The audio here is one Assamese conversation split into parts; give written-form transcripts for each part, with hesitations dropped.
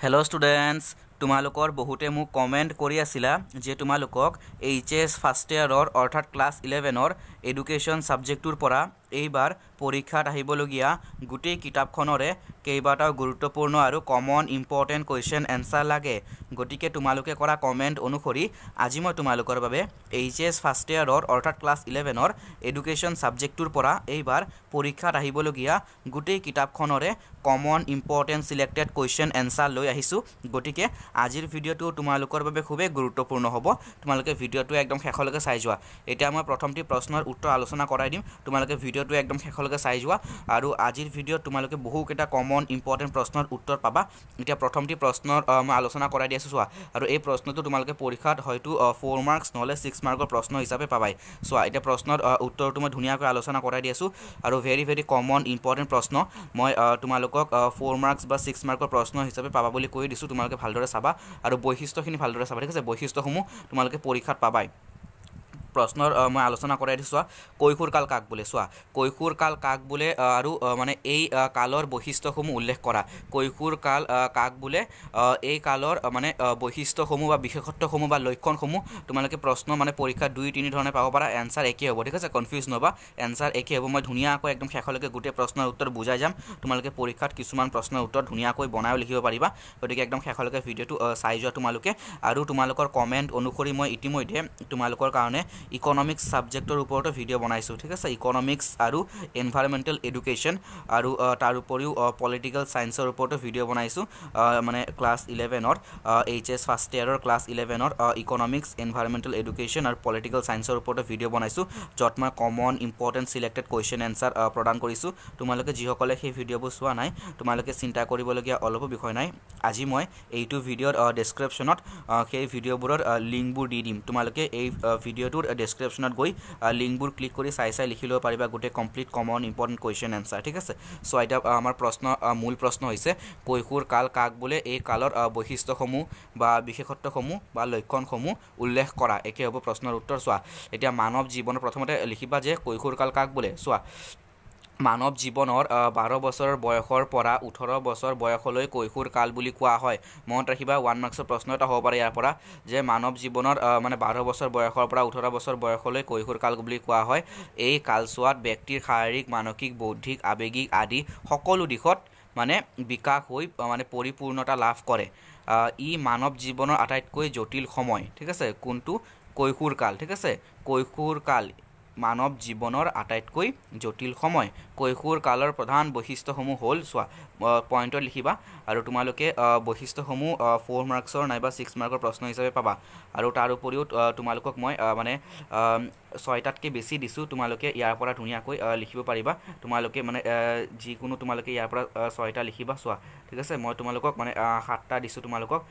Hello students, তোমালোকৰ বহুতে মোক কমেন্ট কৰি আছিলা যে তোমালোকক এইচএস ফাৰ্ষ্ট ইয়াৰৰ অৰ্থাৎ ক্লাছ 11ৰ এডুকেশ্যন সাবজেক্টৰ পৰা এইবাৰ পৰীক্ষাত আহিবলগীয়া গোটেই কিতাপখনৰে কেইবাটাও গুৰুত্বপূৰ্ণ আৰু কমন ইম্পৰ্টেন্ট কোৱেশ্চন এনসাৰ লাগে গতিকে তোমালোকে কৰা কমেন্ট অনুসৰি আজি মই তোমালোকৰ বাবে এইচএস ফাৰ্ষ্ট ইয়াৰৰ অৰ্থাৎ ক্লাছ 11ৰ এডুকেশ্যন সাবজেক্টৰ পৰা এইবাৰ পৰীক্ষাত আহিবলগীয়া গোটেই কিতাপখনৰে common important selected question answer লৈ আহিছো গতিকে আজিৰ ভিডিওটো তোমালোকৰ বাবে খুবেই গুৰুত্বপূৰ্ণ হ'ব তোমালোকে ভিডিওটো একদম শেষলৈকে চাই যোৱা এতিয়া মই প্ৰথমটি প্ৰশ্নৰ উত্তৰ আলোচনা কৰাই দিম তোমালোকে ভিডিওটো একদম শেষলৈকে চাই যোৱা আৰু আজিৰ ভিডিওত তোমালোকে বহুকেইটা কমন ইম্পৰ্টেন্ট প্ৰশ্নৰ উত্তৰ পাবা এতিয়া প্ৰথমটি প্ৰশ্নৰ মই আলোচনা কৰাই দি আছো চোৱা আৰু এই প্ৰশ্নটো তোমালোকে পৰীক্ষাত হয়তো 4 মাৰ্কস নহলে 6 মাৰ্কৰ প্ৰশ্ন হিচাপে পাবাই চোৱা এতিয়া প্ৰশ্নৰ উত্তৰটো মই ধুনীয়াকৈ আলোচনা কৰাই দি আছো আৰু ভেৰি কমন ইম্পৰ্টেন্ট প্ৰশ্ন মই তোমালোকক 4 মাৰ্কস বা 6 মাৰ্কৰ প্ৰশ্ন হিচাপে পাবা বুলি কৈ দিছো তোমালোকে ভালদৰে চাবা আৰু বৈশিষ্ট্যখিনি ভালদৰে চাবা ঠিক আছে বৈশিষ্ট্যসমূহ তোমালোকে পৰীক্ষাত পাবাই প্ৰশ্নৰ মই আলোচনা কৰাই দিছো কৈশোৰ কাল কাক বোলে চোৱা কৈশোৰ কাল কাক বোলে আৰু মানে এই কালৰ বৈশিষ্ট্যসমূহ উল্লেখ কৰা কৈশোৰ কাল কাক বোলে এই কালৰ মানে বৈশিষ্ট্যসমূহ বা বিশেষত্বসমূহ বা লক্ষণসমূহ তোমালোকে প্ৰশ্ন মানে পৰীক্ষা 2-3 ধৰণে পাব পাৰা এনসাৰ একে হ'ব ঠিক আছে কনফিউজ নহবা এনসাৰ একে হ'ব মই ধুনীয়াকৈ একদম শেষলৈকে গোটেই প্ৰশ্নৰ উত্তৰ বুজাই যাম তোমালোকে পৰীক্ষাত কিছুমান প্ৰশ্নৰ উত্তৰ ধুনীয়াকৈ বনাই লিখিব পাৰিবা গতিকে একদম শেষলৈকে ভিডিওটো চাই যোৱা তোমালোকে আৰু তোমালোকৰ কমেন্ট অনুসৰি মই ইতিমধ্যে তোমালোকৰ কাৰণে ইকোনমিক্স সাবজেক্টৰ ওপৰতে ভিডিও বনাইছো ঠিক আছে ইকোনমিক্স আৰু এনভায়ৰনমেন্টাল এডুকেশ্যন আৰু তাৰ উপৰিও পলিটিক্যাল সায়েন্সৰ ওপৰতে ভিডিও বনাইছো মানে ক্লাছ 11ৰ এইচএস ফাৰ্ষ্ট ইয়াৰৰ ক্লাছ 11ৰ ইকোনমিক্স এনভায়ৰনমেন্টাল এডুকেশ্যন আৰু পলিটিক্যাল সায়েন্সৰ ওপৰতে ভিডিও বনাইছো যত মই common important selected question answer প্ৰদান কৰিছো তোমালোকে যিসকলে সেই ভিডিওবোৰ চোৱা নাই তোমালোকে চিন্তা কৰিবলগীয়া অলপো বিষয় নাই আজি মই এইটো ভিডিওৰ ডেসক্ৰিপচনত সেই ভিডিওবোৰৰ লিংকবোৰ দি দিম তোমালোকে এই ভিডিওটোৰ ডেসক্ৰিপচনত গৈ লিংকবোৰ ক্লিক কৰি চাই লিখি লব পাৰিবা গোটেই complete common important question answer ঠিক আছে সো এটা আমাৰ প্ৰশ্ন মূল প্ৰশ্ন হৈছে কৈশোৰ কাল কাক বোলে এই কালৰ বৈশিষ্ট্যসমূহ বা বিশেষত্বসমূহ বা লক্ষণসমূহ উল্লেখ কৰা একে হ'ব প্ৰশ্নৰ উত্তৰ চোৱা এতিয়া মানৱ জীৱনৰ প্ৰথমতে লিখিবা যে কৈশোৰ কাল কাক বোলে চোৱা মানৱ জীৱনৰ 12 বছৰৰ বয়সৰ পৰা 18 বছৰ বয়সলৈ কৈশোৰ কাল বুলি কোৱা হয় মনত ৰাখিবা 1 মাৰ্কছৰ প্ৰশ্ন এটা হ'ব পাৰে ইয়াৰ পৰা যে মানৱ জীৱনৰ মানে 12 বছৰ বয়সৰ পৰা 18 বছৰ বয়সলৈ কৈশোৰ কাল বুলি কোৱা হয় এই কালছোৱাত ব্যক্তিৰ শাৰীৰিক মানসিক বৌদ্ধিক আবেগিক আদি সকলো দিশত মানে বিকাশ হৈ মানে পৰিপূৰ্ণতা লাভ কৰে ই মানৱ জীৱনৰ আটাইতকৈ জটিল সময় ঠিক আছে কোনটো কৈশোৰ কাল ঠিক আছে কৈশোৰ কাল মানৱ জীৱনৰ আটাইতকৈ জটিল সময় কৈশোৰ কালৰ প্ৰধান বৈশিষ্ট্যসমূহ হ'ল চোৱা পইণ্টত লিখিবা আৰু তোমালোকে বৈশিষ্ট্যসমূহ 4 মাৰ্কছৰ নাইবা 6 মাৰ্কৰ প্ৰশ্ন হিচাপে পাবা আৰু তাৰ উপৰিও তোমালোকক মই মানে 6টাতকৈ বেছি দিছো তোমালোকে ইয়াৰ পৰা ধুনীয়াকৈ লিখিব পাৰিবা তোমালোকে মানে যিকোনো তোমালোকে ইয়াৰ পৰা 6টা লিখিবা চোৱা ঠিক আছে মই তোমালোকক মানে 7টা দিছো তোমালোকক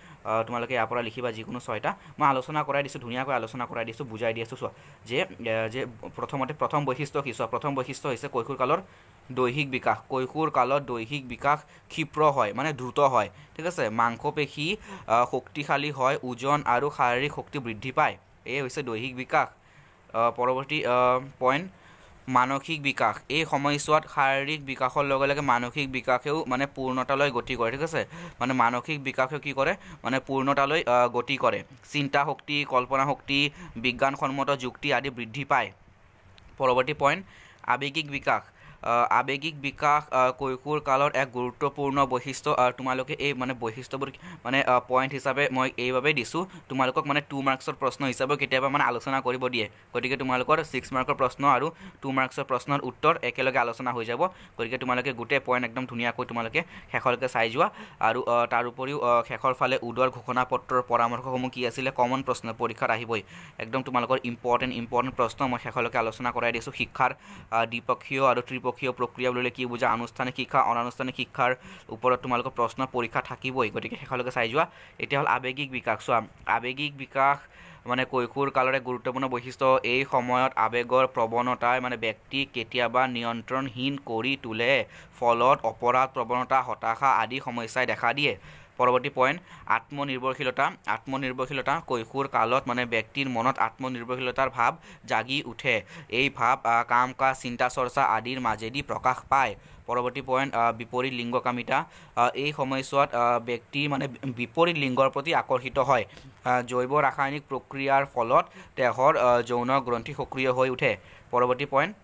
তোমালোকে ইয়াৰ পৰা লিখিবা যিকোনো 6টা মই আলোচনা কৰাই দিছো ধুনীয়াকৈ আলোচনা কৰাই দিছো বুজাই দি আছো চোৱা যে প্ৰথম বৈশিষ্ট্য কি চোৱা প্ৰথম বৈশিষ্ট্য হৈছে কৈশোৰ কালৰ দৈহিক বিকাশ কৈশোৰ কালত দৈহিক বিকাশ ক্ষিপ্ৰ হয় মানে দ্ৰুত হয় ঠিক আছে মাংসপেশী শক্তিশালী হয় ওজন আৰু শাৰীৰিক শক্তি বৃদ্ধি পায় এই হৈছে দৈহিক বিকাশ পৰৱৰ্তী পইণ্ট মানসিক বিকাশ এই সময়ছোৱাত শাৰীৰিক বিকাশৰ লগে লগে মানসিক বিকাশেও মানে পূৰ্ণতালৈ গতি কৰে ঠিক আছে মানে মানসিক বিকাশেও কি কৰে মানে পূৰ্ণতালৈ গতি কৰে চিন্তা শক্তি কল্পনা শক্তি বিজ্ঞানসন্মত যুক্তি আদি বৃদ্ধি পায় পৰৱৰ্তী পইণ্ট আবেগিক বিকাশ কৈশোৰ কালৰ এক গুৰুত্বপূৰ্ণ বৈশিষ্ট্য তোমালোকে এই মানে বৈশিষ্ট্যবোৰ মানে পইণ্ট হিচাপে মই এইভাবে দিছো তোমালোকক মানে 2 মাৰ্কছৰ প্ৰশ্ন হিচাপে কেতিয়াবা মানে আলোচনা কৰিব দিয়ে গতিকে তোমালোকৰ 6 মাৰ্কৰ প্ৰশ্ন আৰু 2 মাৰ্কছৰ প্ৰশ্নৰ উত্তৰ একেলগে আলোচনা হৈ যাব গতিকে তোমালোকে গোটেই পইণ্ট একদম ধুনীয়াকৈ তোমালোকে শেষলৈকে চাই যোৱা আৰু তাৰ উপৰিও শেষৰ ফালে উদৰ ঘোষণা পত্ৰৰ পৰামৰ্শসমূহ কি আছিল কমন প্ৰশ্ন পৰীক্ষাত আহিবই একদম তোমালোকৰ ইম্পৰ্টেন্ট প্ৰশ্ন মই শেষলৈকে আলোচনা কৰাই দিছো শিক্ষাৰ দ্বিপক্ষীয় আৰু ত্ৰিপক্ষীয় প্ৰক্ৰিয়া বুলিলে কি বুজা আনুষ্ঠানিক শিক্ষা অনানুষ্ঠানিক শিক্ষাৰ ওপৰত তোমালোকৰ প্ৰশ্ন পৰীক্ষা থাকিবই গতিকে শেষলৈকে চাই যোৱা এতিয়া হ'ল আবেগিক বিকাশ চোৱা আবেগিক বিকাশ মানে কৈশোৰ কালৰ এক গুৰুত্বপূৰ্ণ বৈশিষ্ট্য এই সময়ত আবেগৰ প্ৰৱণতাই মানে ব্যক্তি কেতিয়াবা নিয়ন্ত্ৰণহীন কৰি তোলে ফলত অপৰাধ প্ৰৱণতা হতাশা আদি সমস্যাই দেখা দিয়ে পৰৱৰ্তী পইণ্ট আত্মনিৰ্ভৰশীলতা কৈশোৰ কালত মানে ব্যক্তিৰ মনত আত্মনিৰ্ভৰশীলতাৰ ভাৱ জাগি উঠে এই ভাৱ কাম কাজ চিন্তা চৰ্চা আদিৰ মাজেদি প্ৰকাশ পায় পৰৱৰ্তী পইণ্ট বিপৰীত লিংগকামিতা এই সময়ছোৱাত ব্যক্তি মানে বিপৰীত লিংগৰ প্ৰতি আকৰ্ষিত হয় জৈৱ ৰাসায়নিক প্ৰক্ৰিয়াৰ ফলত দেহৰ যৌন গ্ৰন্থি সক্ৰিয় হৈ উঠে পৰৱৰ্তী পইণ্ট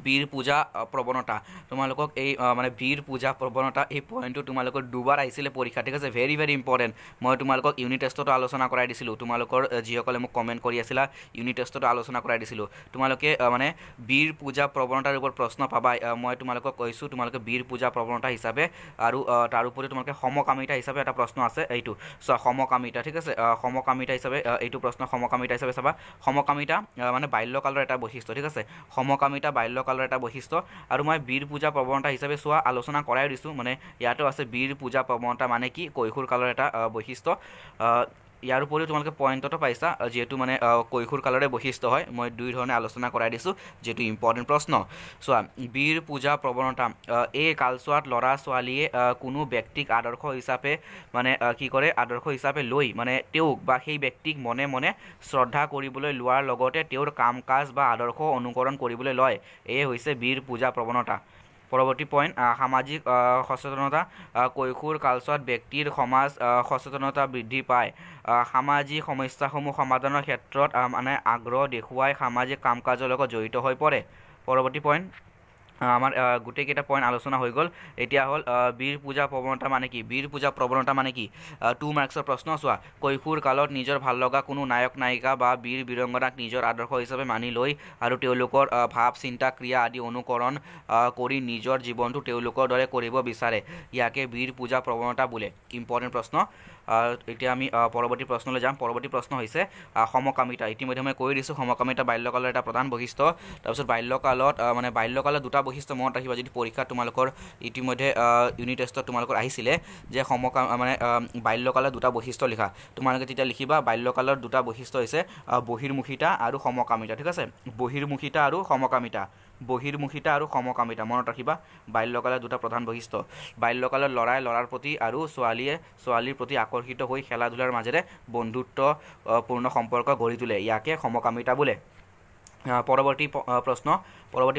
বীৰ পূজা প্ৰৱণতা তোমালোকক এই মানে বীৰ পূজা প্ৰৱণতা এই পইণ্টটো তোমালোকৰ দুবাৰ আহিছিলে পৰীক্ষা ঠিক আছে ভেৰি ভেৰি ইম্পৰ্টেণ্ট মই তোমালোকক ইউনিট টেষ্টতো আলোচনা কৰাই দিছিলোঁ তোমালোকৰ যিসকলে মোক কমেণ্ট কৰি আছিলা ইউনিট টেষ্টতো আলোচনা কৰাই দিছিলোঁ তোমালোকে মানে বীৰ পূজা প্ৰৱণতাৰ ওপৰত প্ৰশ্ন পাবা মই তোমালোকক কৈছোঁ তোমালোকে বীৰ পূজা প্ৰৱণতা হিচাপে আৰু তাৰ উপৰি তোমালোকে সমকামিতা হিচাপে এটা প্ৰশ্ন আছে এইটো সমকামিতা ঠিক আছে সমকামিতা হিচাপে এইটো প্ৰশ্ন সমকামিতা হিচাপে চাবা সমকামিতা মানে বাল্যকালৰ এটা বৈশিষ্ট্য ঠিক আছে সমকামিতা বাল্যকালৰ এটা বৈশিষ্ট্য আৰু মই বীৰ পূজা প্ৰৱণতা হিচাপে চোৱা আলোচনা কৰাই দিছোঁ মানে ইয়াতো আছে বীৰ পূজা প্ৰৱণতা মানে কি কৈশোৰ কালৰ এটা বৈশিষ্ট্য ইয়াৰ উপৰিও তোমালোকে পইণ্টতো পাইছা যিহেতু মানে কৈশোৰ কালৰে বৈশিষ্ট্য হয় মই দুই ধৰণে আলোচনা কৰাই দিছোঁ যিহেতু ইম্পৰ্টেণ্ট প্ৰশ্ন চোৱা বীৰ পূজা প্ৰৱণতা এই কালচোৱাত ল'ৰা ছোৱালীয়ে কোনো ব্যক্তিক আদৰ্শ হিচাপে মানে কি কৰে আদৰ্শ হিচাপে লৈ মানে তেওঁক বা সেই ব্যক্তিক মনে মনে শ্ৰদ্ধা কৰিবলৈ লোৱাৰ লগতে তেওঁৰ কাম কাজ বা আদৰ্শ অনুকৰণ কৰিবলৈ লয় এয়ে হৈছে বীৰ পূজা প্ৰৱণতা পৰৱৰ্তী পইণ্ট সামাজিক সচেতনতা কৈশোৰ কালচোৱাত ব্যক্তিৰ সমাজ সচেতনতা বৃদ্ধি পায় সামাজিক সমস্যাসমূহ সমাধানৰ ক্ষেত্ৰত মানে আগ্ৰহ দেখুৱাই সামাজিক কাম কাজৰ লগত জড়িত হৈ পৰে পৰৱৰ্তী পইণ্ট আমাৰ গোটেইকেইটা পইণ্ট আলোচনা হৈ গ'ল এতিয়া হ'ল বীৰ পূজা প্ৰৱণতা মানে কি বীৰ পূজা প্ৰৱণতা মানে কি 2 মাৰ্কছৰ প্ৰশ্ন চোৱা কৈশোৰ কালত নিজৰ ভাল লগা কোনো নায়ক নায়িকা বা বীৰ বীৰংগনাক নিজৰ আদৰ্শ হিচাপে মানি লৈ আৰু তেওঁলোকৰ ভাৱ চিন্তা ক্ৰিয়া আদি অনুকৰণ কৰি নিজৰ জীৱনটো তেওঁলোকৰ দৰে কৰিব বিচাৰে ইয়াকে বীৰ পূজা প্ৰৱণতা বোলে ইম্পৰ্টেণ্ট প্ৰশ্ন এতিয়া আমি পৰৱৰ্তী প্ৰশ্নলৈ যাম পৰৱৰ্তী প্ৰশ্ন হৈছে সমকামিতা ইতিমধ্যে মই কৈ দিছোঁ সমকামিতা বাল্যকালৰ এটা প্ৰধান বৈশিষ্ট্য তাৰপিছত বাল্যকালত মানে বাল্যকালত দুটা বৈশিষ্ট্য মনত ৰাখিবা যদি পৰীক্ষাত তোমালোকৰ ইতিমধ্যে ইউনিট টেষ্টত তোমালোকৰ আহিছিলে যে মানে বাল্যকালত দুটা বৈশিষ্ট্য লিখা তোমালোকে তেতিয়া লিখিবা বাল্যকালৰ দুটা বৈশিষ্ট্য হৈছে বহিৰ্মুখিতা আৰু সমকামিতা ঠিক আছে বহিৰ্মুখিতা আৰু সমকামিতা মনত ৰাখিবা বাল্যকালৰ দুটা প্ৰধান বৈশিষ্ট্য বাল্যকালত ল'ৰাই ল'ৰাৰ প্ৰতি আৰু ছোৱালীয়ে ছোৱালীৰ প্ৰতি আকৰ্ষিত হৈ খেলা ধূলাৰ মাজেৰে বন্ধুত্বপূৰ্ণ সম্পৰ্ক গঢ়ি তোলে ইয়াকে সমকামিতা বোলে পৰৱৰ্তী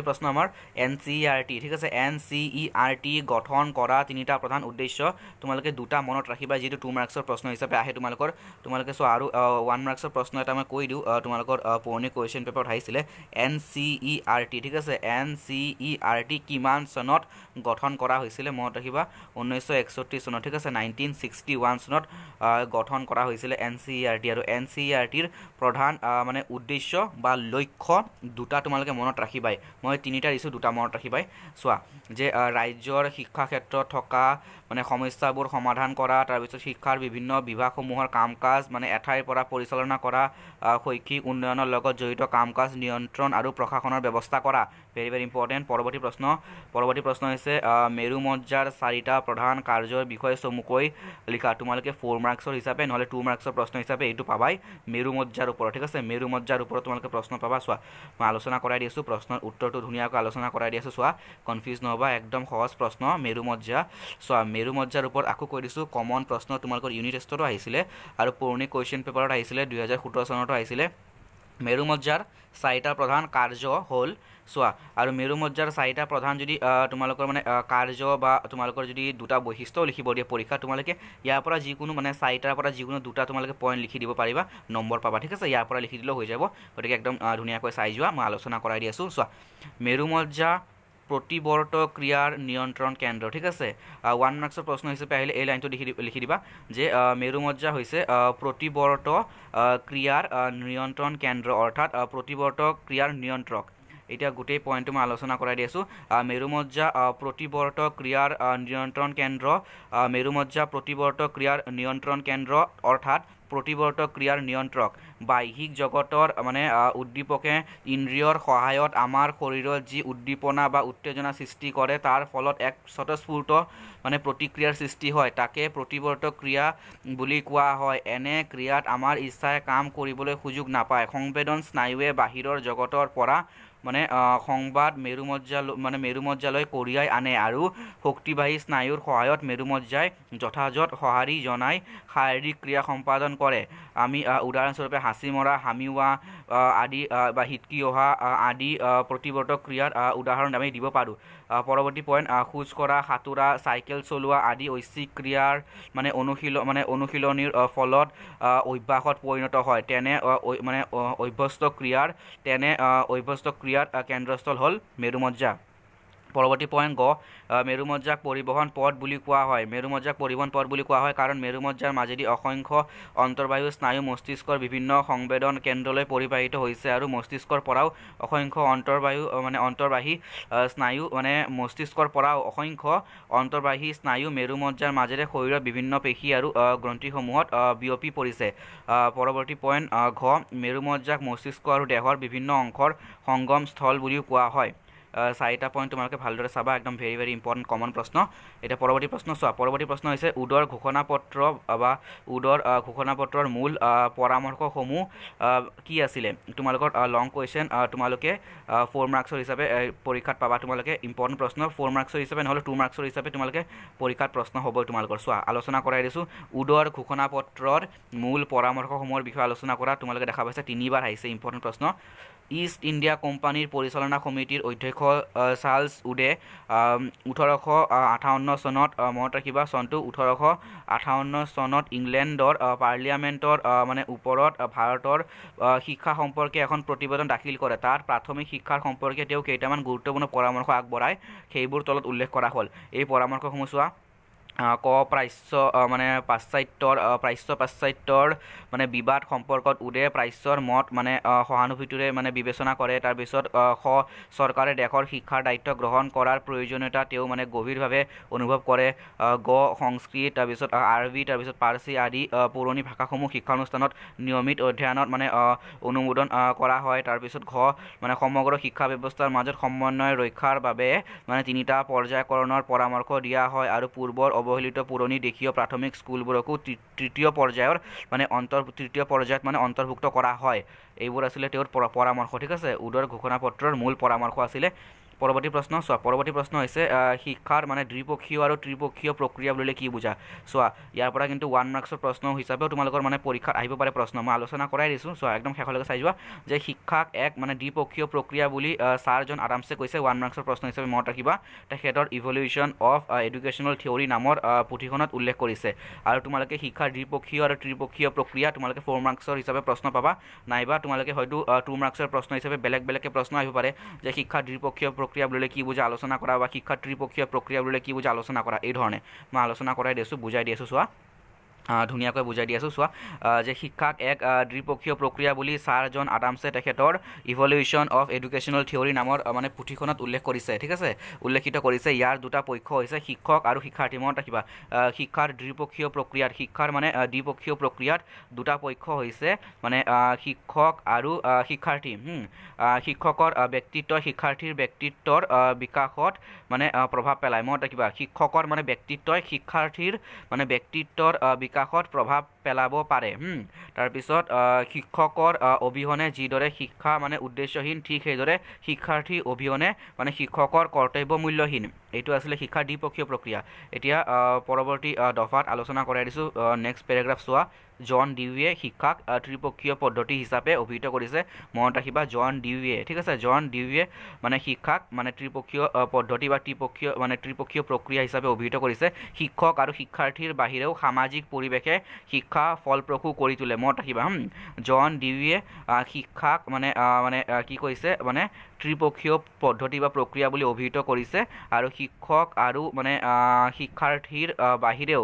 প্ৰশ্ন আমাৰ NCERT ঠিক আছে NCERT গঠন কৰা তিনিটা প্ৰধান উদ্দেশ্য তোমালোকে দুটা মনত ৰাখিবা যিটো 2 মাৰ্কছৰ প্ৰশ্ন হিচাপে আহে তোমালোকে চোৱা আৰু 1 মাৰ্কছৰ প্ৰশ্ন এটা মই কৈ দিওঁ তোমালোকৰ পুৰণি কুৱেশ্যন পেপাৰত আহিছিলে NCERT ঠিক আছে NCERT কিমান চনত গঠন কৰা হৈছিলে মনত ৰাখিবা 1961 চনত ঠিক আছে 1961 চনত গঠন কৰা হৈছিলে NCERT আৰু NCERTৰ প্ৰধান মানে উদ্দেশ্য বা লক্ষ্য দুটা তোমালোকে মনত ৰাখিবাই মই তিনিটা দিছোঁ দুটা মনত ৰাখিবাই চোৱা যে ৰাজ্যৰ শিক্ষা ক্ষেত্ৰত থকা মানে সমস্যাবোৰ সমাধান কৰা তাৰপিছত শিক্ষাৰ বিভিন্ন বিভাগসমূহৰ কাম কাজ মানে এঠাইৰ পৰা পৰিচালনা কৰা শৈক্ষিক উন্নয়নৰ লগত জড়িত কাম কাজ নিয়ন্ত্ৰণ আৰু প্ৰশাসনৰ ব্যৱস্থা কৰা ভেৰি ভেৰি ইম্পৰ্টেণ্ট পৰৱৰ্তী প্ৰশ্ন হৈছে মেৰু মজ্জাৰ 4টা প্ৰধান কাৰ্যৰ বিষয়ে চমুকৈ লিখা তোমালোকে 4 মাৰ্কছৰ হিচাপে নহ'লে 2 মাৰ্কছৰ প্ৰশ্ন হিচাপে এইটো পাবাই মেৰু মজ্জাৰ ওপৰত ঠিক আছে মেৰু মজ্জাৰ ওপৰত তোমালোকে প্ৰশ্ন পাবা চোৱা মই আলোচনা কৰাই দি আছোঁ প্ৰশ্নৰ উত্তৰটো ধুনীয়াকৈ আলোচনা কৰাই দি আছোঁ চোৱা কনফিউজ নহ'বা একদম সহজ প্ৰশ্ন মেৰু মজ্জা চোৱা মেৰু মজ্জাৰ ওপৰত আকৌ কৈ দিছোঁ কমন প্ৰশ্ন তোমালোকৰ ইউনিট টেষ্টতো আহিছিলে আৰু পুৰণি কুৱেশ্যন পেপাৰত আহিছিলে 2017 চনতো আহিছিলে মেৰু মজ্জাৰ 4টা প্ৰধান কাৰ্য হ'ল চোৱা আৰু মেৰু মজ্জাৰ 4টা প্ৰধান যদি তোমালোকৰ মানে কাৰ্য বা তোমালোকৰ যদি দুটা বৈশিষ্ট্য লিখিব দিয়ে পৰীক্ষা তোমালোকে ইয়াৰ পৰা যিকোনো মানে 4টাৰ পৰা যিকোনো দুটা তোমালোকে পইণ্ট লিখি দিব পাৰিবা নম্বৰ পাবা ঠিক আছে ইয়াৰ পৰা লিখি দিলেও হৈ যাব গতিকে একদম ধুনীয়াকৈ চাই যোৱা মই আলোচনা কৰাই দি আছোঁ চোৱা মেৰু মজ্জা প্ৰতিবৰ্ত ক্ৰিয়াৰ নিয়ন্ত্ৰণ কেন্দ্ৰ ঠিক আছে 1 মাৰ্কছৰ প্ৰশ্ন হিচাপে আহিলে এই লাইনটো লিখি দিবা যে মেৰু মজ্জা হৈছে প্ৰতিবৰ্ত ক্ৰিয়াৰ নিয়ন্ত্ৰণ কেন্দ্ৰ অৰ্থাৎ প্ৰতিবৰ্ত ক্ৰিয়াৰ নিয়ন্ত্ৰক এতিয়া গোটেই পইণ্টটো মই আলোচনা কৰাই দি আছোঁ মেৰু মজ্জা প্ৰতিবৰ্ত ক্ৰিয়াৰ নিয়ন্ত্ৰণ কেন্দ্ৰ মেৰু মজ্জা প্ৰতিবৰ্ত ক্ৰিয়াৰ নিয়ন্ত্ৰণ কেন্দ্ৰ অৰ্থাৎ প্ৰতিবৰ্ত ক্ৰিয়াৰ নিয়ন্ত্ৰক বাহ্যিক জগতৰ মানে উদ্দীপকে ইন্দ্ৰিয়ৰ সহায়ত আমাৰ শৰীৰত যি উদ্দীপনা বা উত্তেজনা সৃষ্টি কৰে তাৰ ফলত এক স্বতঃস্ফূৰ্ত মানে প্ৰতিক্ৰিয়াৰ সৃষ্টি হয় তাকে প্ৰতিবৰ্ত ক্ৰিয়া বুলি কোৱা হয় এনে ক্ৰিয়াত আমাৰ ইচ্ছাই কাম কৰিবলৈ সুযোগ নাপায় সংবেদন স্নায়ুৱে বাহিৰৰ জগতৰ পৰা মানে সংবাদ মেৰুমজ্জালৈ কঢ়িয়াই আনে আৰু শক্তিবাহী স্নায়ুৰ সহায়ত মেৰুমজ্জাই যথাযথ সঁহাৰি জনাই শাৰীৰিক ক্ৰিয়া সম্পাদন কৰে। আমি উদাহৰণস্বৰূপে হাঁচি মৰা, হামিওৱা আদি বা হিটকি অহা আদি প্ৰতিৱৰ্তক ক্ৰিয়াৰ উদাহৰণ আমি দিব পাৰোঁ। পৰৱৰ্তী পইণ্ট, খোজ কঢ়া, সাঁতোৰা, চাইকেল চলোৱা আদি ঐচ্ছিক ক্ৰিয়াৰ অনুশীলনীৰ ফলত অভ্যাসত পৰিণত হয়। তেনে অভ্যস্ত ক্ৰিয়াৰ কেন্দ্ৰস্থল হ'ল মেৰুমজ্জা। পৰৱৰ্তী পইণ্ট গ, মেৰুমজ্জাক পৰিবহণ পথ বুলি কোৱা হয় কাৰণ মেৰুমজ্জাৰ মাজেদি অসংখ্য অন্তৰ্বাহী স্নায়ু মস্তিষ্কৰ বিভিন্ন সংবেদন কেন্দ্ৰলৈ পৰিবাহিত হৈছে আৰু মস্তিষ্কৰ পৰাও অসংখ্য অন্তৰ্বাহী স্নায়ু মেৰুমজ্জাৰ মাজেৰে শৰীৰৰ বিভিন্ন পেশী আৰু গ্ৰন্থিসমূহত বিয়পি পৰিছে। পৰৱৰ্তী পইণ্ট ঘ, মেৰুমজ্জাক মস্তিষ্ক আৰু দেহৰ বিভিন্ন অংশৰ সংগম স্থল বুলিও কোৱা হয়। 4টা পইণ্ট তোমালোকে ভালদৰে চাবা, একদম ভেৰি ভেৰি ইম্পৰ্টেণ্ট কমন প্ৰশ্ন। এতিয়া পৰৱৰ্তী প্ৰশ্ন চোৱা। পৰৱৰ্তী প্ৰশ্ন হৈছে উডৰ ঘোষণাপত্ৰৰ মূল পৰামৰ্শসমূহ কি আছিলে? তোমালোকৰ লং কুৱেশ্যন তোমালোকে 4 মাৰ্কছৰ হিচাপে পৰীক্ষাত পাবা। তোমালোকে ইম্পৰ্টেণ্ট প্ৰশ্ন 4 মাৰ্কছৰ হিচাপে নহ'লে 2 মাৰ্কছৰ হিচাপে তোমালোকে পৰীক্ষাত প্ৰশ্ন হ'বই তোমালোকৰ। চোৱা, আলোচনা কৰাই দিছোঁ উডৰ ঘোষণাপত্ৰৰ মূল পৰামৰ্শসমূহৰ বিষয়ে আলোচনা কৰা। তোমালোকে দেখা পাইছা 3বাৰ আহিছে ইম্পৰ্টেণ্ট প্ৰশ্ন। ইষ্ট ইণ্ডিয়া কোম্পানীৰ পৰিচালনা সমিতিৰ অধ্যক্ষ চাৰ্লছ উডে 1858 চনত, মনত ৰাখিবা চনটো 1858 চনত ইংলেণ্ডৰ পাৰ্লিয়ামেণ্টৰ ওপৰত ভাৰতৰ শিক্ষা সম্পৰ্কে এখন প্ৰতিবেদন দাখিল কৰে। তাত প্ৰাথমিক শিক্ষাৰ সম্পৰ্কে তেওঁ কেইটামান গুৰুত্বপূৰ্ণ পৰামৰ্শ আগবঢ়ায়, সেইবোৰ তলত উল্লেখ কৰা হ'ল। এই পৰামৰ্শসমূহ চোৱা। ক, প্ৰাচ্য-পাশ্চাত্যৰ বিবাদ সম্পৰ্কত উডে প্ৰাচ্যৰ মত সহানুভূতিৰে বিবেচনা কৰে। তাৰপিছত খ, চৰকাৰে দেশৰ শিক্ষাৰ দায়িত্ব গ্ৰহণ কৰাৰ প্ৰয়োজনীয়তা তেওঁ গভীৰভাৱে অনুভৱ কৰে। গ, সংস্কৃত, তাৰপিছত আৰবী, তাৰপিছত পাৰ্চী আদি পুৰণি ভাষাসমূহ শিক্ষানুষ্ঠানত নিয়মিত অধ্যয়নত অনুমোদন কৰা হয়। তাৰপিছত ঘ, সমগ্ৰ শিক্ষা ব্যৱস্থাৰ মাজত সমন্বয় ৰক্ষাৰ বাবে 3টা পৰ্যায়কৰণৰ পৰামৰ্শ দিয়া হয় আৰু পূৰ্বৰ অৱহেলিত পুৰণি দেশীয় প্ৰাথমিক স্কুলবোৰকো তৃতীয় পৰ্যায়ত অন্তৰ্ভুক্ত কৰা হয়। এইবোৰ আছিলে তেওঁৰ পৰামৰ্শ, ঠিক আছে। উডৰ ঘোষণাপত্ৰৰ মূল পৰামৰ্শ আছিলে। পৰৱৰ্তী প্ৰশ্ন চোৱা। পৰৱৰ্তী প্ৰশ্ন হৈছে শিক্ষাৰ দ্বিপক্ষীয় আৰু ত্ৰিপক্ষীয় প্ৰক্ৰিয়া বুলিলে কি বুজা? চোৱা, ইয়াৰ পৰা কিন্তু 1 মাৰ্কছৰ প্ৰশ্ন হিচাপেও তোমালোকৰ পৰীক্ষাত আহিব পাৰে প্ৰশ্ন। মই আলোচনা কৰাই দিছোঁ। চোৱা, একদম শেষলৈকে চাই যোৱা যে শিক্ষাক এক দ্বিপক্ষীয় প্ৰক্ৰিয়া বুলি ছাৰ জন আডামছে কৈছে। 1 মাৰ্কছৰ প্ৰশ্ন হিচাপে মনত ৰাখিবা। তেখেতৰ ইভলিউশ্যন অফ এডুকেশ্যনেল থিয়ৰী নামৰ পুথিখনত উল্লেখ কৰিছে। আৰু তোমালোকে শিক্ষাৰ দ্বিপক্ষীয় আৰু ত্ৰিপক্ষীয় প্ৰক্ৰিয়া তোমালোকে 4 মাৰ্কছৰ হিচাপে প্ৰশ্ন পাবা, নাইবা তোমালোকে হয়তো 2 মাৰ্কছৰ প্ৰশ্ন হিচাপে বেলেগকৈ প্ৰশ্ন আহিব পাৰে যে শিক্ষাৰ দ্বিপক্ষীয় প্ৰক্ৰিয়া বুলিলে কি বুজা আলোচনা কৰা, বা শিক্ষাৰ ত্ৰিপক্ষীয় প্ৰক্ৰিয়া বুলিলে কি বুজা আলোচনা কৰা। এই ধৰণে মই আলোচনা কৰাই দিছোঁ, বুজাই দি আছোঁ। চোৱা, ধুনীয়াকৈ বুজাই দি আছোঁ। চোৱা, যে শিক্ষাক এক দ্বিপক্ষীয় প্ৰক্ৰিয়া বুলি ছাৰ জন আডামছে তেখেতৰ ইভলিউশ্যন অফ এডুকেশ্যনেল থিয়ৰী নামৰ পুথিখনত উল্লেখ কৰিছে, ঠিক আছে, উল্লেখিত কৰিছে। ইয়াৰ দুটা পক্ষ হৈছে শিক্ষক আৰু শিক্ষাৰ্থী। মনত ৰাখিবা, শিক্ষাৰ দ্বিপক্ষীয় প্ৰক্ৰিয়াত দুটা পক্ষ হৈছে শিক্ষক আৰু শিক্ষাৰ্থী। শিক্ষকৰ ব্যক্তিত্বই শিক্ষাৰ্থীৰ ব্যক্তিত্বৰ বিকাশত প্ৰভাৱ পেলায়। মনত ৰাখিবা, শিক্ষকৰ ব্যক্তিত্বই শিক্ষাৰ্থীৰ ব্যক্তিত্বৰ বিকাশত প্ৰভাৱ পেলাব পাৰে। তাৰপিছত শিক্ষকৰ অবিহনে যিদৰে শিক্ষা উদ্দেশ্যহীন, ঠিক সেইদৰে শিক্ষাৰ্থী অবিহনে শিক্ষকৰ কৰ্তব্য মূল্যহীন। এইটো আছিলে শিক্ষাৰ দ্বিপক্ষীয় প্ৰক্ৰিয়া। এতিয়া পৰৱৰ্তী দফাত আলোচনা কৰাই দিছোঁ। নেক্সট পেৰাগ্ৰাফ চোৱা। জন ডিউয়ে শিক্ষাক ত্ৰিপক্ষীয় পদ্ধতি হিচাপে অভিহিত কৰিছে। মনত ৰাখিবা, জন ডিউয়ে, ঠিক আছে, জন ডিউয়ে শিক্ষাক ত্ৰিপক্ষীয় পদ্ধতি বা ত্ৰিপক্ষীয় প্ৰক্ৰিয়া হিচাপে অভিহিত কৰিছে। শিক্ষক আৰু শিক্ষাৰ্থীৰ বাহিৰেও সামাজিক পৰিৱেশে শিক্ষা ফলপ্ৰসূ কৰি তোলে। মনত ৰাখিবা, জন ডিউয়ে শিক্ষাক কি কৈছে ত্ৰিপক্ষীয় পদ্ধতি বা প্ৰক্ৰিয়া বুলি অভিহিত কৰিছে। আৰু শিক্ষক আৰু শিক্ষাৰ্থীৰ বাহিৰেও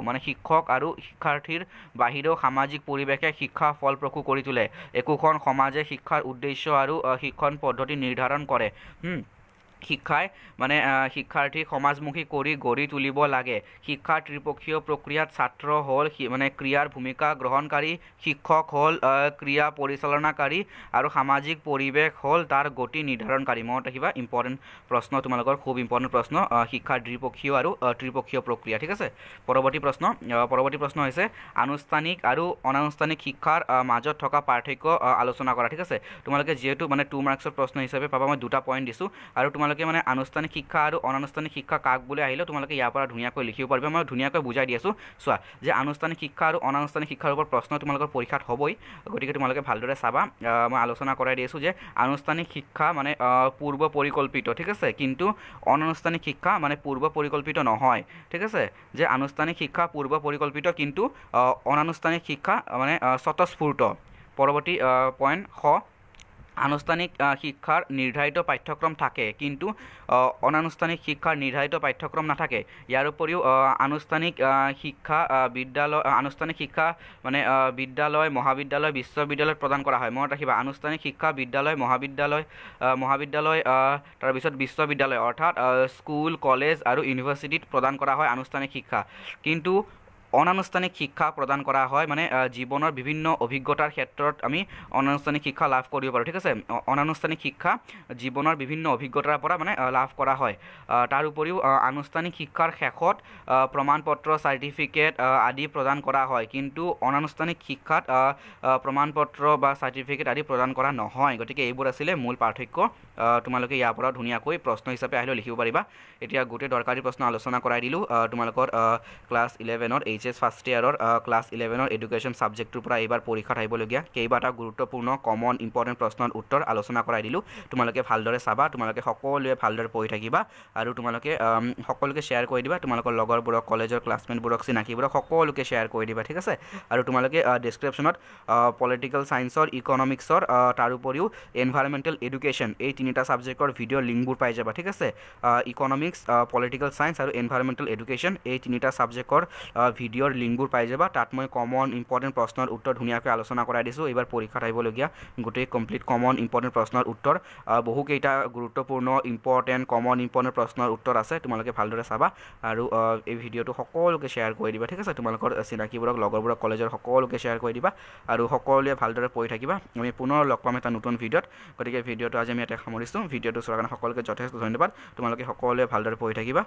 সামাজিক পৰিৱেশে শিক্ষা ফলপ্ৰসূ কৰি তোলে। একোখন সমাজে শিক্ষাৰ উদ্দেশ্য আৰু শিক্ষণ পদ্ধতি নিৰ্ধাৰণ কৰে। শিক্ষাই মানে শিক্ষাৰ্থীক সমাজমুখী কৰি গঢ়ি তুলিব লাগে শিক্ষাৰ ত্ৰিপক্ষীয় প্ৰক্ৰিয়াত ছাত্ৰ হ'ল মানে ক্ৰিয়াৰ ভূমিকা গ্ৰহণকাৰী শিক্ষক হ'ল ক্ৰিয়া পৰিচালনাকাৰী আৰু সামাজিক পৰিৱেশ হ'ল তাৰ গতি নিৰ্ধাৰণকাৰী মনত ৰাখিবা ইম্পৰ্টেণ্ট প্ৰশ্ন তোমালোকৰ খুব ইম্পৰ্টেণ্ট প্ৰশ্ন শিক্ষাৰ দ্বিপক্ষীয় আৰু ত্ৰিপক্ষীয় প্ৰক্ৰিয়া ঠিক আছে পৰৱৰ্তী প্ৰশ্ন হৈছে আনুষ্ঠানিক আৰু অনানুষ্ঠানিক শিক্ষাৰ মাজত থকা পাৰ্থক্য আলোচনা কৰা ঠিক আছে তোমালোকে যিহেতু মানে 2 মাৰ্কছৰ প্ৰশ্ন হিচাপে পাবা মই দুটা পইণ্ট দিছোঁ আৰু তোমালোকে মানে আনুষ্ঠানিক শিক্ষা আৰু অনানুষ্ঠানিক শিক্ষা কাক বুলি আহিলে তোমালোকে ইয়াৰ পৰা ধুনীয়াকৈ লিখিব পাৰিবা মই ধুনীয়াকৈ বুজাই দি আছোঁ চোৱা যে আনুষ্ঠানিক শিক্ষা আৰু অনানুষ্ঠানিক শিক্ষাৰ ওপৰত প্ৰশ্ন তোমালোকৰ পৰীক্ষাত হ'বই গতিকে তোমালোকে ভালদৰে চাবা মই আলোচনা কৰাই দি আছোঁ যে আনুষ্ঠানিক শিক্ষা মানে পূৰ্ব পৰিকল্পিত ঠিক আছে কিন্তু অনানুষ্ঠানিক শিক্ষা মানে পূৰ্ব পৰিকল্পিত নহয় ঠিক আছে যে আনুষ্ঠানিক শিক্ষা পূৰ্ব পৰিকল্পিত কিন্তু অনানুষ্ঠানিক শিক্ষা মানে স্বতঃস্ফূৰ্ত পৰৱৰ্তী পইণ্ট আনুষ্ঠানিক শিক্ষাৰ নিৰ্ধাৰিত পাঠ্যক্ৰম থাকে কিন্তু অনানুষ্ঠানিক শিক্ষাৰ নিৰ্ধাৰিত পাঠ্যক্ৰম নাথাকে ইয়াৰ উপৰিও আনুষ্ঠানিক শিক্ষা আনুষ্ঠানিক শিক্ষা মানে বিদ্যালয় মহাবিদ্যালয় বিশ্ববিদ্যালয়ত প্ৰদান কৰা হয় মনত ৰাখিবা আনুষ্ঠানিক শিক্ষা বিদ্যালয় মহাবিদ্যালয় তাৰপিছত বিশ্ববিদ্যালয় অৰ্থাৎ স্কুল কলেজ আৰু ইউনিভাৰ্চিটিত প্ৰদান কৰা হয় আনুষ্ঠানিক শিক্ষা কিন্তু অনানুষ্ঠানিক শিক্ষা প্ৰদান কৰা হয় মানে জীৱনৰ বিভিন্ন অভিজ্ঞতাৰ ক্ষেত্ৰত আমি অনানুষ্ঠানিক শিক্ষা লাভ কৰিব পাৰোঁ ঠিক আছে অনানুষ্ঠানিক শিক্ষা জীৱনৰ বিভিন্ন অভিজ্ঞতাৰ পৰা মানে লাভ কৰা হয় তাৰ উপৰিও আনুষ্ঠানিক শিক্ষাৰ শেষত প্ৰমাণপত্ৰ চাৰ্টিফিকেট আদি প্ৰদান কৰা হয় কিন্তু অনানুষ্ঠানিক শিক্ষাত প্ৰমাণপত্ৰ বা চাৰ্টিফিকেট আদি প্ৰদান কৰা নহয় গতিকে এইবোৰ আছিলে মূল পাৰ্থক্য তোমালোকে ইয়াৰ পৰা ধুনীয়াকৈ প্ৰশ্ন হিচাপে আহিলেও লিখিব পাৰিবা এতিয়া গোটেই দৰকাৰী প্ৰশ্ন আলোচনা কৰাই দিলোঁ তোমালোকৰ ক্লাছ 11ৰ এইচএছ ফাৰ্ষ্ট ইয়াৰৰ ক্লাছ 11ৰ এডুকেশ্যন ছাবজেক্টটোৰ পৰা এইবাৰ পৰীক্ষাত আহিবলগীয়া কেইবাটা গুৰুত্বপূৰ্ণ কমন ইম্পৰ্টেণ্ট প্ৰশ্নৰ উত্তৰ আলোচনা কৰাই দিলোঁ তোমালোকে ভালদৰে চাবা তোমালোকে সকলোৱে ভালদৰে পঢ়ি থাকিবা আৰু তোমালোকে সকলোকে শ্বেয়াৰ কৰি দিবা তোমালোকৰ লগৰবোৰক কলেজৰ ক্লাছমেটবোৰক চিনাকিবোৰক সকলোকে শ্বেয়াৰ কৰি দিবা ঠিক আছে আৰু তোমালোকে ডেছক্ৰিপশ্যনত পলিটিকেল ছায়েন্সৰ ইকনমিক্সৰ তাৰ উপৰিও এনভাইৰমেণ্টেল এডুকেশ্যন এই তিনিটা ছাবজেক্টৰ ভিডিঅ' লিংকবোৰ পাই যাবা ঠিক আছে ইকনমিক্স পলিটিকেল ছায়েন্স আৰু এনভাইৰমেণ্টেল এডুকেশ্যন এই তিনিটা ছাবজেক্টৰ ভিডিঅ'ৰ লিংকবোৰ পাই যাবা তাত মই কমন ইম্পৰ্টেণ্ট প্ৰশ্নৰ উত্তৰ ধুনীয়াকৈ আলোচনা কৰাই দিছোঁ এইবাৰ পৰীক্ষাত আহিবলগীয়া গোটেই কমপ্লিট কমন ইম্পৰ্টেণ্ট প্ৰশ্নৰ উত্তৰ বহুকেইটা গুৰুত্বপূৰ্ণ ইম্পৰ্টেণ্ট কমন ইম্পৰ্টেণ্ট প্ৰশ্নৰ উত্তৰ আছে তোমালোকে ভালদৰে চাবা আৰু এই ভিডিঅ'টো সকলোকে শ্বেয়াৰ কৰি দিবা ঠিক আছে তোমালোকৰ চিনাকিবোৰক লগৰবোৰক কলেজৰ সকলোকে শ্বেয়াৰ কৰি দিবা আৰু সকলোৱে ভালদৰে পঢ়ি থাকিবা আমি পুনৰ লগ পাম এটা নতুন ভিডিঅ'ত গতিকে ভিডিঅ'টো আজি আমি ইয়াতে সামৰিছোঁ ভিডিঅ'টো চোৱাৰ কাৰণে সকলোকে যথেষ্ট ধন্যবাদ তোমালোকে সকলোৱে ভালদৰে পঢ়ি থাকিবা